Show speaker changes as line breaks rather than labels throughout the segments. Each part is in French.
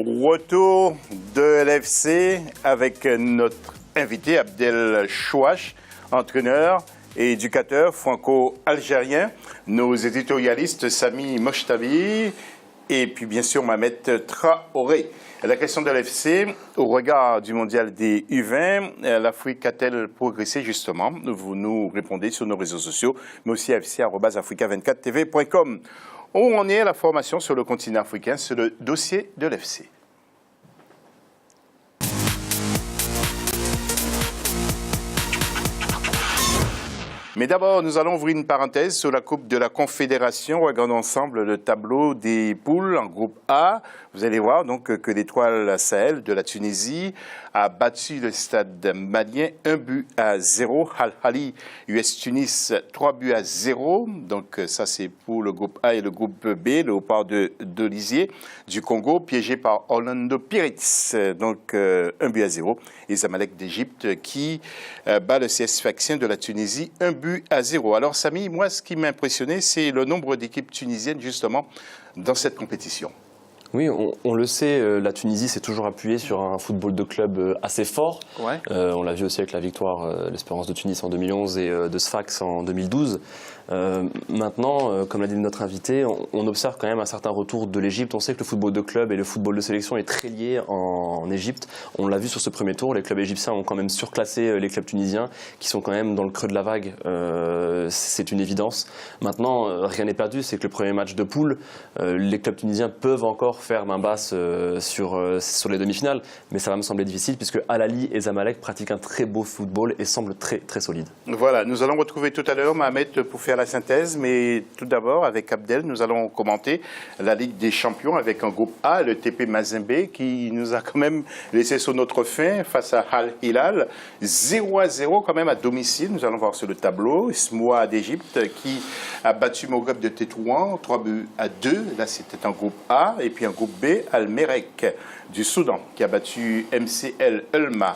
Retour de l'FC avec notre invité Abdel Chouache, entraîneur et éducateur franco-algérien, nos éditorialistes Sami Mochtabi et puis bien sûr Mohamed Traoré. La question de l'FC, au regard du mondial des U20, l'Afrique a-t-elle progressé justement? Vous nous répondez sur nos réseaux sociaux, mais aussi à fc@africa24tv.com. Où on est à la formation sur le continent africain, c'est le dossier de l'FC. Mais d'abord, nous allons ouvrir une parenthèse sur la Coupe de la Confédération. Regardons ensemble le tableau des poules en groupe A. Vous allez voir donc que l'Étoile Sahel de la Tunisie a battu le Stade malien 1-0. Al-Ahly US Tunis 3-0. Donc ça c'est pour le groupe A et le groupe B. Le Léopard de Lisier du Congo piégé par Orlando Pirates. Donc 1-0. Et Zamalek d'Égypte qui bat le CS Sfaxien de la Tunisie 1-0. Alors Samy, moi ce qui m'a impressionné c'est le nombre d'équipes tunisiennes justement dans cette compétition.
Oui, on le sait, la Tunisie s'est toujours appuyée sur un football de club assez fort. Ouais. On l'a vu aussi avec la victoire l'Espérance de Tunis en 2011 et de Sfax en 2012. Maintenant, comme l'a dit notre invité, on observe quand même un certain retour de l'Égypte. On sait que le football de club et le football de sélection est très lié en Égypte. On l'a vu sur ce premier tour, les clubs égyptiens ont quand même surclassé les clubs tunisiens qui sont quand même dans le creux de la vague. C'est une évidence. Maintenant, rien n'est perdu, c'est que le premier match de poule, les clubs tunisiens peuvent encore faire main basse sur les demi-finales, mais ça va me sembler difficile puisque Al-Ahly et Zamalek pratiquent un très beau football et semblent très, très solides. Voilà, nous allons retrouver tout à l'heure Mohamed pour faire la synthèse, mais tout d'abord avec Abdel, nous allons commenter la Ligue des Champions avec un groupe A, le TP Mazembe, qui nous a quand même laissé sur notre faim face à Al-Hilal, 0-0 quand même à domicile. Nous allons voir sur le tableau, Smoua d'Égypte qui a battu Moghreb de Tétouan 3-2, là c'était un groupe A, et puis un groupe B, Al-Merrek du Soudan qui a battu MCL Elma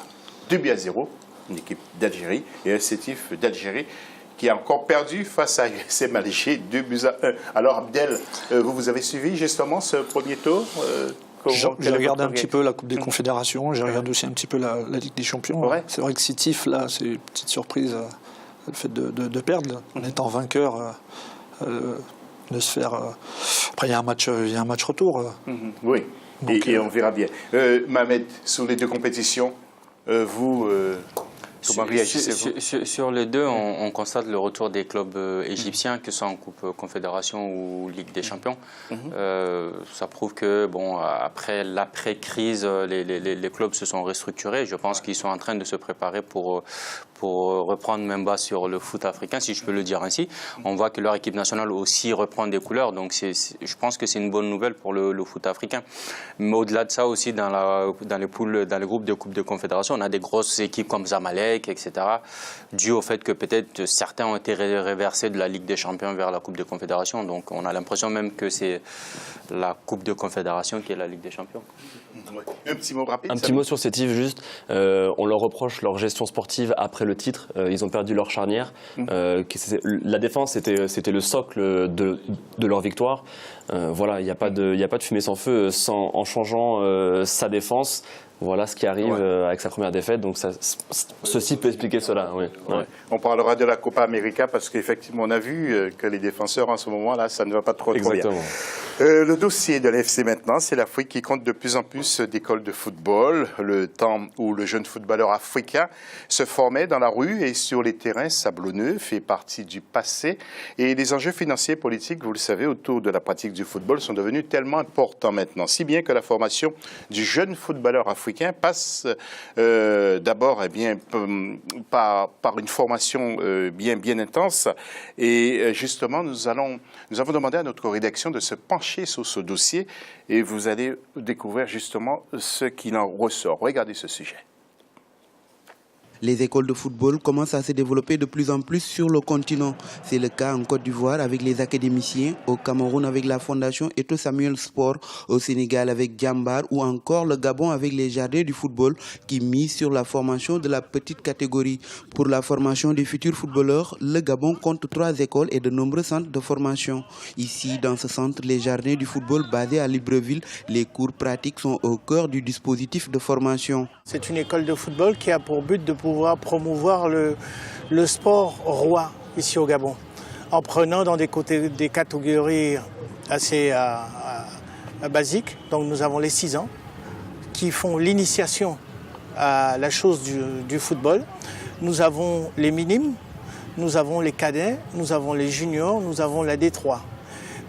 2-0, une équipe d'Algérie, et un Sétif d'Algérie qui a encore perdu face à USM Alger 2-1. Alors Abdel, vous avez suivi justement ce premier tour
J'ai regardé un petit peu la Coupe des Confédérations, j'ai regardé aussi un petit peu la Ligue des Champions. Ouais. C'est vrai que Sétif, là, c'est une petite surprise, le fait de perdre, en étant vainqueur, de se faire... Après, il y a un match retour.
Oui, donc, et on verra bien. Mohamed, sur les deux compétitions, vous... Comment réagissez-vous?
Sur les deux, on constate le retour des clubs égyptiens, que ce soit en Coupe Confédération ou Ligue des Champions. Ça prouve que, bon, après l'après-crise, les clubs se sont restructurés. Je pense qu'ils sont en train de se préparer pour reprendre même bas sur le foot africain, si je peux le dire ainsi. On voit que leur équipe nationale aussi reprend des couleurs, donc je pense que c'est une bonne nouvelle pour le foot africain. Mais au-delà de ça aussi, dans les poules, dans les groupes de Coupe de Confédération, on a des grosses équipes comme Zamalek, etc., dû au fait que peut-être certains ont été réversés de la Ligue des Champions vers la Coupe de Confédération. Donc on a l'impression même que c'est la Coupe de Confédération qui est la Ligue des Champions.
Un petit mot rapide.
Un petit mot sur Sétif, juste. On leur reproche leur gestion sportive après le titre. Ils ont perdu leur charnière. La défense, c'était le socle de leur victoire. Voilà, il n'y a pas de fumée sans feu en changeant sa défense. Voilà ce qui arrive avec sa première défaite. Donc ceci peut expliquer cela. Oui. Ouais.
On parlera de la Copa América parce qu'effectivement, on a vu que les défenseurs en ce moment-là, ça ne va pas trop bien. Le dossier de l'FC maintenant, c'est l'Afrique qui compte de plus en plus d'écoles de football. Le temps où le jeune footballeur africain se formait dans la rue et sur les terrains sablonneux fait partie du passé. Et les enjeux financiers et politiques, vous le savez, autour de la pratique du football sont devenus tellement importants maintenant. Si bien que la formation du jeune footballeur africain passe d'abord par une formation bien intense. Et justement, nous avons demandé à notre rédaction de se pencher sur ce dossier et vous allez découvrir justement ce qu'il en ressort. Regardez ce sujet.
Les écoles de football commencent à se développer de plus en plus sur le continent. C'est le cas en Côte d'Ivoire avec les académiciens, au Cameroun avec la fondation Eto'o Samuel Sport, au Sénégal avec Djambar ou encore le Gabon avec les jardins du football qui misent sur la formation de la petite catégorie. Pour la formation des futurs footballeurs, le Gabon compte 3 écoles et de nombreux centres de formation. Ici, dans ce centre, les jardins du football basés à Libreville, les cours pratiques sont au cœur du dispositif de formation.
C'est une école de football qui a pour but de pouvoir promouvoir le sport roi ici au Gabon, en prenant dans des catégories assez basiques. Donc nous avons les 6 ans qui font l'initiation à la chose du football. Nous avons les minimes, nous avons les cadets, nous avons les juniors, nous avons la D3.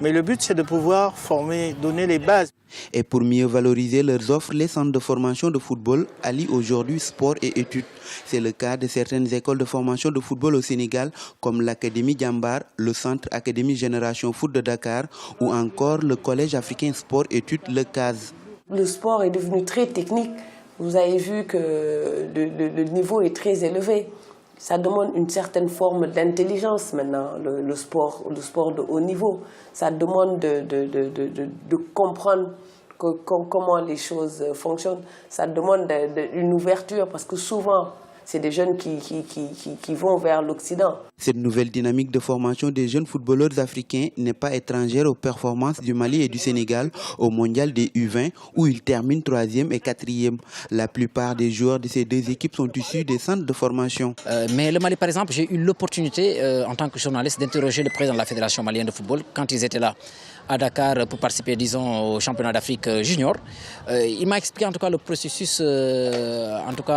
Mais le but, c'est de pouvoir former, donner les bases.
Et pour mieux valoriser leurs offres, les centres de formation de football allient aujourd'hui sport et études. C'est le cas de certaines écoles de formation de football au Sénégal, comme l'Académie Djambar, le Centre Académie Génération Foot de Dakar ou encore le Collège africain sport-études, le CAS.
Le sport est devenu très technique. Vous avez vu que le niveau est très élevé. Ça demande une certaine forme d'intelligence maintenant, le sport de haut niveau. Ça demande de comprendre comment les choses fonctionnent. Ça demande une ouverture parce que souvent, c'est des jeunes qui vont vers l'Occident.
Cette nouvelle dynamique de formation des jeunes footballeurs africains n'est pas étrangère aux performances du Mali et du Sénégal au mondial des U20 où ils terminent 3e et 4e. La plupart des joueurs de ces 2 équipes sont issus des centres de formation.
Mais le Mali, par exemple, j'ai eu l'opportunité en tant que journaliste d'interroger le président de la Fédération malienne de football quand ils étaient là à Dakar pour participer, disons, au championnat d'Afrique junior. Il m'a expliqué en tout cas le processus avec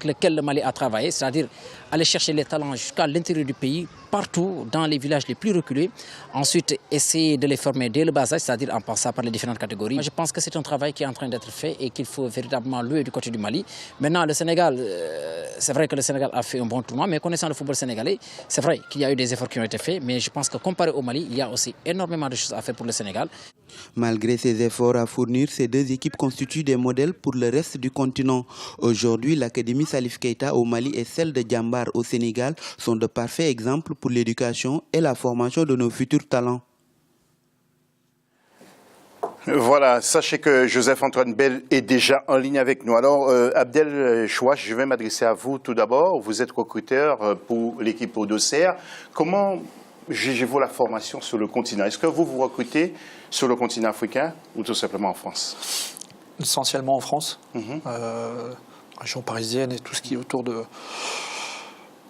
lequel le Mali a travaillé, c'est-à-dire aller chercher les talents jusqu'à l'intérieur du pays, partout dans les villages les plus reculés. Ensuite, essayer de les former dès le bas âge, c'est-à-dire en passant par les différentes catégories. Moi, je pense que c'est un travail qui est en train d'être fait et qu'il faut véritablement louer du côté du Mali. Maintenant, le Sénégal, c'est vrai que le Sénégal a fait un bon tournoi, mais connaissant le football sénégalais, c'est vrai qu'il y a eu des efforts qui ont été faits, mais je pense que comparé au Mali, il y a aussi énormément de choses à faire pour le Sénégal.
Malgré ces efforts à fournir, ces 2 équipes constituent des modèles pour le reste du continent. Aujourd'hui, l'Académie Salif Keita au Mali et celle de Djambar au Sénégal sont de parfaits exemples pour l'éducation et la formation de nos futurs talents.
Voilà, sachez que Joseph-Antoine Bell est déjà en ligne avec nous. Alors, Abdel Chouach, je vais m'adresser à vous tout d'abord. Vous êtes recruteur pour l'équipe Auxerre. Comment jugez-vous la formation sur le continent? Est-ce que vous recrutez sur le continent africain ou tout simplement en France?
Essentiellement en France, région parisienne et tout ce qui est autour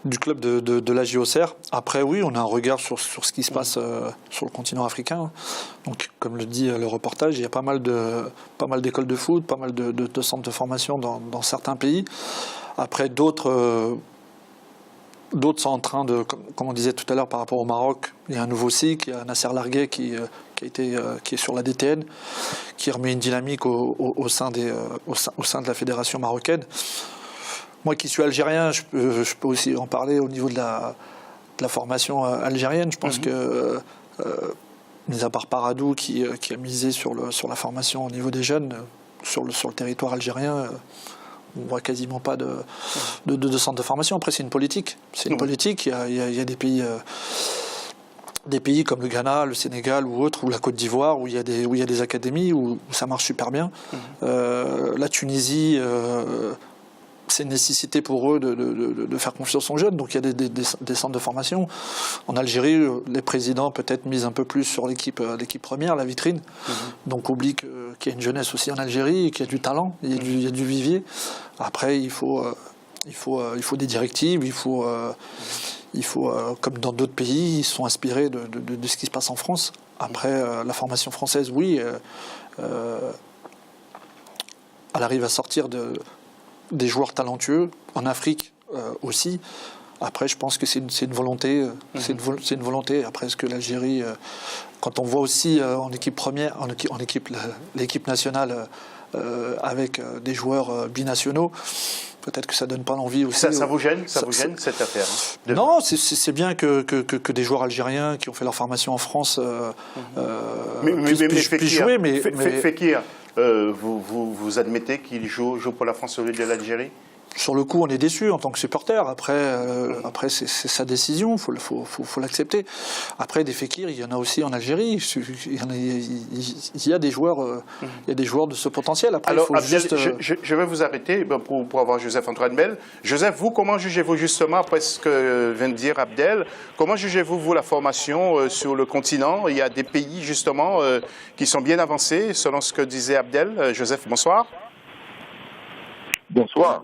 du club de l'AJ Auxerre. Après, oui, on a un regard sur ce qui se passe sur le continent africain. Donc, comme le dit le reportage, il y a pas mal d'écoles de foot, pas mal de centres de formation dans certains pays. Après, d'autres sont en train de, comme on disait tout à l'heure par rapport au Maroc, il y a un nouveau cycle, il y a Nasser Larguet qui est sur la DTN, qui remet une dynamique au sein de la fédération marocaine. Moi qui suis algérien, je peux aussi en parler au niveau de la formation algérienne. Je pense que, mis à part Paradou qui a misé sur la formation au niveau des jeunes, sur le territoire algérien, on ne voit quasiment pas de centre de formation. Après, c'est une politique. C'est une politique. Il y a des pays comme le Ghana, le Sénégal ou autres, ou la Côte d'Ivoire, où il y a des académies, où ça marche super bien. La Tunisie, c'est une nécessité pour eux de faire confiance aux jeunes. Donc il y a des centres de formation. En Algérie, les présidents peut-être misent un peu plus sur l'équipe première, la vitrine. Donc oublient qu'il y a une jeunesse aussi en Algérie, qu'il y a du talent, il y a du vivier. Après, il faut des directives, il faut comme dans d'autres pays, ils sont inspirés de ce qui se passe en France. Après, la formation française, oui, elle arrive à sortir des joueurs talentueux, en Afrique aussi. Après, je pense que c'est une volonté. C'est une volonté. Après, est-ce que l'Algérie, quand on voit aussi en équipe première, l'équipe nationale avec des joueurs binationaux, peut-être que ça donne pas l'envie aussi.
Ça vous gêne, cette affaire
Non, c'est bien que des joueurs algériens qui ont fait leur formation en France puissent jouer.
Fekir, vous admettez qu'il joue pour la France au lieu de l'Algérie?
sur le coup, on est déçu en tant que supporter. Après c'est sa décision, faut l'accepter. Après, des Fekir, il y en a aussi en Algérie. Il y a des joueurs, de ce potentiel. Après,
alors,
il faut
Abdel,
juste.
Je vais vous arrêter pour avoir Joseph-Antoine Bell. Joseph, vous, comment jugez-vous justement, après ce que vient de dire Abdel, comment jugez-vous, vous, la formation sur le continent? Il y a des pays, justement, qui sont bien avancés, selon ce que disait Abdel. Joseph, bonsoir.
Bonsoir.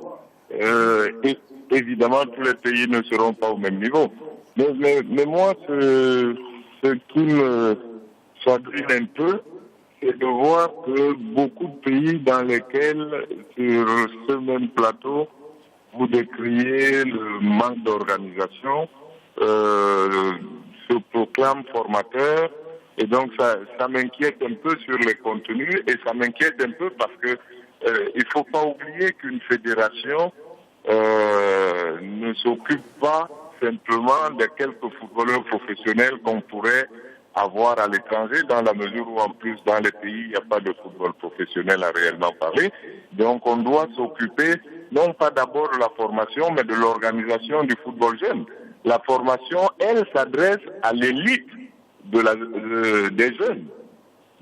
Évidemment, tous les pays ne seront pas au même niveau. Mais moi, ce qui me chagrine un peu, c'est de voir que beaucoup de pays dans lesquels, sur ce même plateau, vous décriez le manque d'organisation, se proclament formateurs. Et donc, ça m'inquiète un peu sur les contenus et ça m'inquiète un peu parce que il ne faut pas oublier qu'une fédération ne s'occupe pas simplement de quelques footballeurs professionnels qu'on pourrait avoir à l'étranger, dans la mesure où en plus dans les pays il n'y a pas de football professionnel à réellement parler. Donc on doit s'occuper non pas d'abord de la formation, mais de l'organisation du football jeune. La formation, elle, s'adresse à l'élite des jeunes.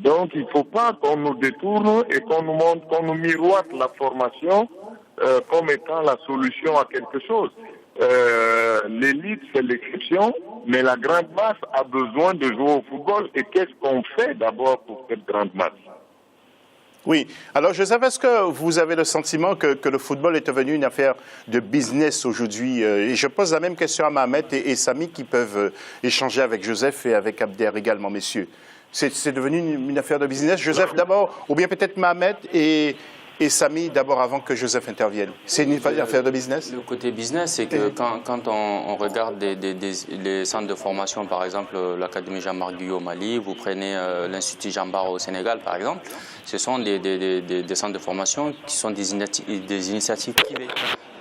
Donc il ne faut pas qu'on nous détourne et qu'on nous montre, qu'on nous miroite la formation comme étant la solution à quelque chose. L'élite, c'est l'exception, mais la grande masse a besoin de jouer au football. Et qu'est-ce qu'on fait d'abord pour cette grande masse?
Oui. Alors, Joseph, est-ce que vous avez le sentiment que le football est devenu une affaire de business aujourd'hui? Et je pose la même question à Mohamed et Samy qui peuvent échanger avec Joseph et avec Abder également, messieurs. C'est devenu une affaire de business. Joseph d'abord, ou bien peut-être Mohamed et Samy d'abord avant que Joseph intervienne. C'est une affaire de business?
Le côté business, c'est que quand on regarde les centres de formation, par exemple l'Académie Jean-Marc Guyot au Mali, vous prenez l'Institut Jean-Bart au Sénégal, par exemple, ce sont des centres de formation qui sont des initiatives privées.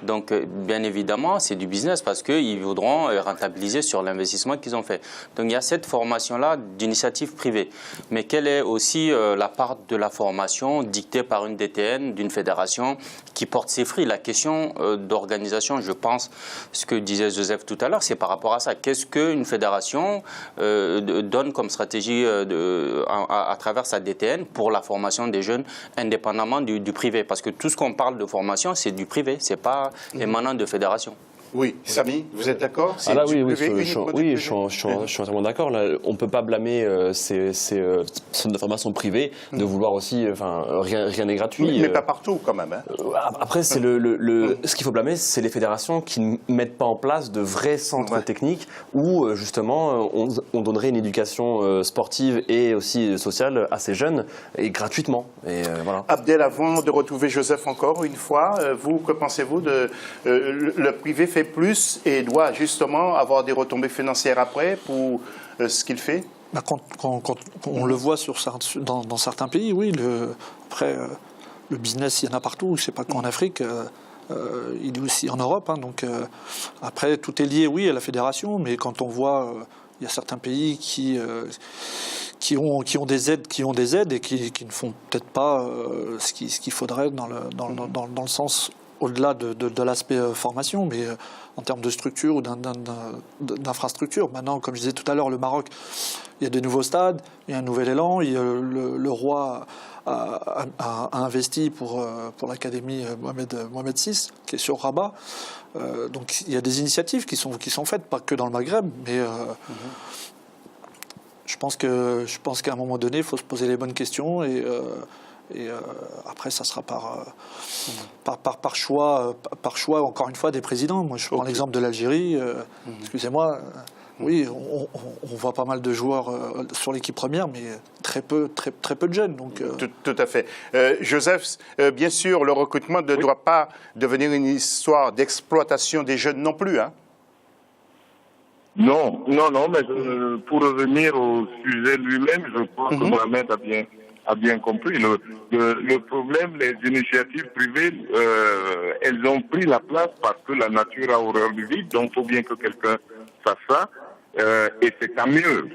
Donc, bien évidemment, c'est du business parce qu'ils voudront rentabiliser sur l'investissement qu'ils ont fait. Donc, il y a cette formation-là d'initiative privée. Mais quelle est aussi la part de la formation dictée par une DTN, d'une fédération qui porte ses fruits? La question d'organisation, je pense, ce que disait Joseph tout à l'heure, c'est par rapport à ça. Qu'est-ce qu'une fédération donne comme stratégie à travers sa DTN pour la formation des jeunes indépendamment du privé? Parce que tout ce qu'on parle de formation, c'est du privé, c'est pas émanant de fédération.
Oui, Samy, vous êtes d'accord?
Oui, je suis entièrement d'accord. On ne peut pas blâmer ces centres de formation privés de vouloir aussi, rien n'est gratuit.
Mais pas partout quand même. Hein.
Après, c'est ce qu'il faut blâmer, c'est les fédérations qui ne mettent pas en place de vrais centres techniques où justement on donnerait une éducation sportive et aussi sociale à ces jeunes et gratuitement. Et voilà.
Abdel, avant de retrouver Joseph encore une fois, vous, que pensez-vous de le privé fait plus et doit justement avoir des retombées financières après pour ce qu'il fait?
Quand on le voit dans certains pays, oui. Après, le business, il y en a partout. C'est pas qu'en Afrique. Il est aussi en Europe. Donc, après, tout est lié, oui, à la fédération. Mais quand on voit, il y a certains pays qui ont des aides et qui ne font peut-être pas ce qu'il faudrait dans le sens au-delà de l'aspect formation, mais en termes de structure ou d'infrastructure. Maintenant, comme je disais tout à l'heure, le Maroc, il y a des nouveaux stades, il y a un nouvel élan, le roi a investi pour l'académie Mohamed VI, qui est sur Rabat. Donc il y a des initiatives qui sont faites, pas que dans le Maghreb, mais je pense qu'à un moment donné, il faut se poser les bonnes questions et après, ça sera par choix, encore une fois, des présidents. Moi, je prends l'exemple de l'Algérie. Excusez-moi, oui, on voit pas mal de joueurs sur l'équipe première, mais très peu de jeunes. Donc,
tout à fait. Joseph, bien sûr, le recrutement ne doit pas devenir une histoire d'exploitation des jeunes non plus, hein?
Non, mais pour revenir au sujet lui-même, je pense que Mohamed a bien compris. Le problème, les initiatives privées, elles ont pris la place parce que la nature a horreur du vide, donc il faut bien que quelqu'un fasse ça. Et c'est tant mieux.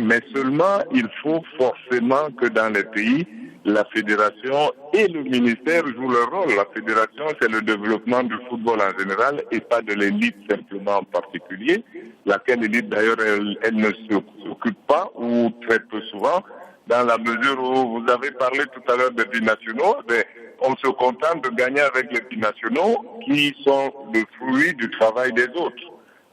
Mais seulement, il faut forcément que dans les pays, la fédération et le ministère jouent leur rôle. La fédération, c'est le développement du football en général et pas de l'élite simplement en particulier, laquelle élite d'ailleurs, elle ne s'occupe pas ou très peu souvent, dans la mesure où vous avez parlé tout à l'heure des binationaux, on se contente de gagner avec les binationaux qui sont le fruit du travail des autres.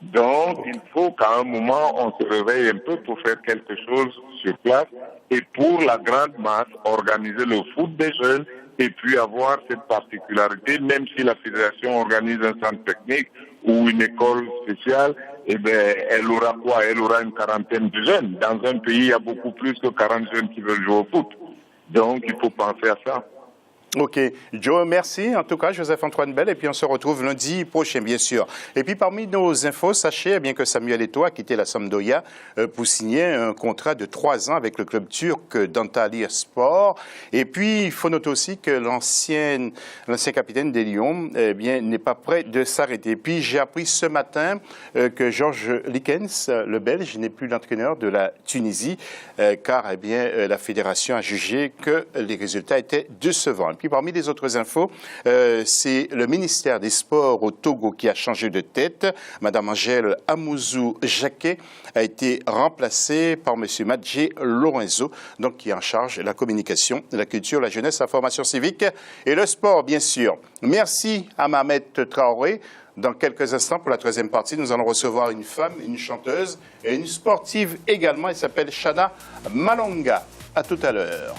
Donc, il faut qu'à un moment, on se réveille un peu pour faire quelque chose sur place et pour la grande masse, organiser le foot des jeunes et puis avoir cette particularité, même si la fédération organise un centre technique ou une école spéciale, eh bien, elle aura quoi? Elle aura une quarantaine de jeunes. Dans un pays, il y a beaucoup plus que 40 jeunes qui veulent jouer au foot. Donc, il faut penser à ça.
Ok. Joe, merci. En tout cas, Joseph-Antoine Bell. Et puis, on se retrouve lundi prochain, bien sûr. Et puis, parmi nos infos, sachez bien que Samuel Eto'o a quitté la Sampdoria pour signer un contrat de 3 ans avec le club turc d'Antalya Sport. Et puis, il faut noter aussi que l'ancien capitaine des Lions, eh bien, n'est pas prêt de s'arrêter. Et puis, j'ai appris ce matin que Georges Likens, le Belge, n'est plus l'entraîneur de la Tunisie, car, eh bien, la fédération a jugé que les résultats étaient décevants. Puis parmi les autres infos, c'est le ministère des Sports au Togo qui a changé de tête. Madame Angèle Amouzou-Jacquet a été remplacée par Monsieur Madjé Lorenzo, donc qui est en charge de la communication, de la culture, la jeunesse, la formation civique et le sport, bien sûr. Merci à Mamet Traoré. Dans quelques instants, pour la 3e partie, nous allons recevoir une femme, une chanteuse et une sportive également. Elle s'appelle Shana Malonga. À tout à l'heure.